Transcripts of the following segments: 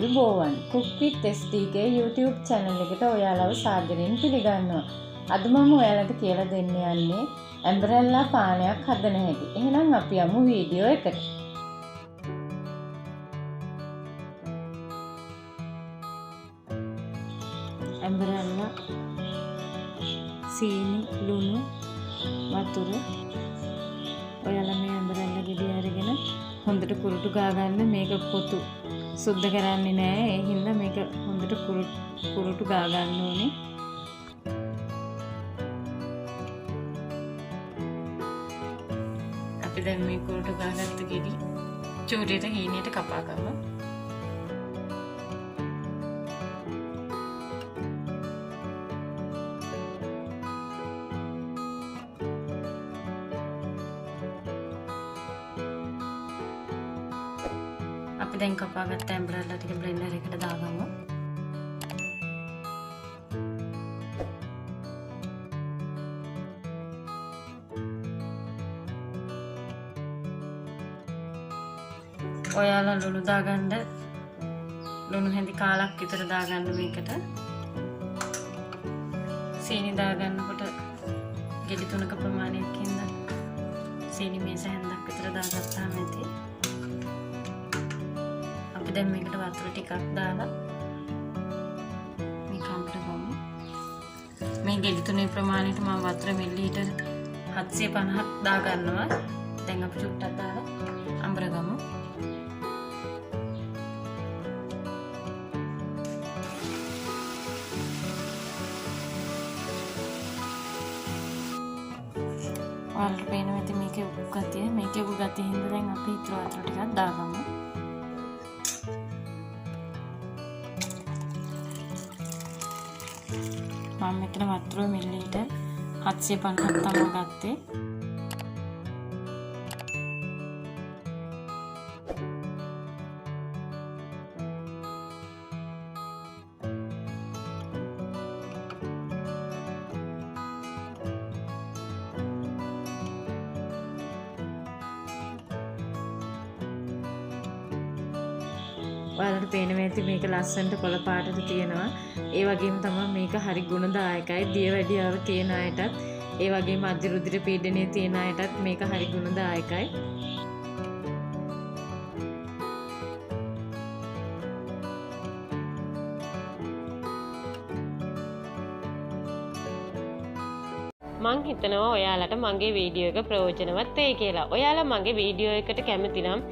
අවිබෝවන් cook with S.D.K YouTube channel එකට ඔයාලව සාදරයෙන් පිළිගන්නවා. අද මම ඔයාලට කියලා දෙන්න යන්නේ Ambarella පානයක් හදන හැටි. එහෙනම් අපි යමු වීඩියෝ එකට. Ambarella සීනි, ලුණු, වතුර ඔයාලා මේ Ambarella ගෙඩිය අරගෙන හොඳට කුරුටු ගා ගන්න. මේක පොතු සුද්ධ කරන්නේ නැහැ. ඒ හින්දා මේක හොඳට කුරුටු ගා ගන්න ඕනේ. අපි දැන් මේ කුරුටු ගාගත්ත ගෙඩි චූරියට හීනයට කපා ගමු. අපි දැන් කපාගත්ත Ambarella ටික බ්ලෙන්ඩර් එකට දාගමු. ඔයාලා ලුණු දාගන්න ලුණු හැඳි කාලක් විතර දාගන්න මේකට. සීනි දාගන්නකොට ගෙඩි 3ක ප්‍රමාණයකින් සීනි මේස හැන්දක් විතර දාගත්තාම ඇති. අපි දැන් මේකට වතුර ටිකක් දාලා මේක අඹර ගමු. මේ ගෙඩි 3 ප්‍රමාණයට මම වතුර මිලිලීටර් 750ක් දාගන්නවා. දැන් අපි චුට්ටක් දාලා අඹර ගමු. ඔයාලට පේනවා ඇති මේකේ උගු ගතිය. මේකේ උගු ගතිය හින්දා දැන් අපි ඊට වතුර ටිකක් දාගමු. මම මෙතන වතුර මිලිලීටර් 750ක් තමයි ගත්තේ. ඔයාලට පේනවා ඇති මේක ලස්සනට කොළ පාටට තියෙනවා. ඒ වගේම තමයි මේක හරි ගුණදායකයි. දියවැඩියාව තියෙන අයටත් ඒ වගේම අධිරුධිර පීඩනය තියෙන අයටත් මේක හරි ගුණදායකයි. මං හිතනවා ඔයාලට මගේ වීඩියෝ එක ප්‍රයෝජනවත් වෙයි කියලා. ඔයාලා මගේ වීඩියෝ එකට කැමති නම්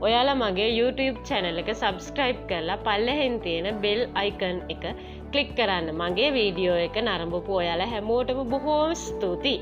ඔයාලා මගේ YouTube channel එක subscribe කරලා පල්ලෙහෙන් තියෙන bell icon එක click කරන්න. මගේ වීඩියෝ එක නරඹපු ඔයාලා හැමෝටම බොහෝම ස්තුතියි.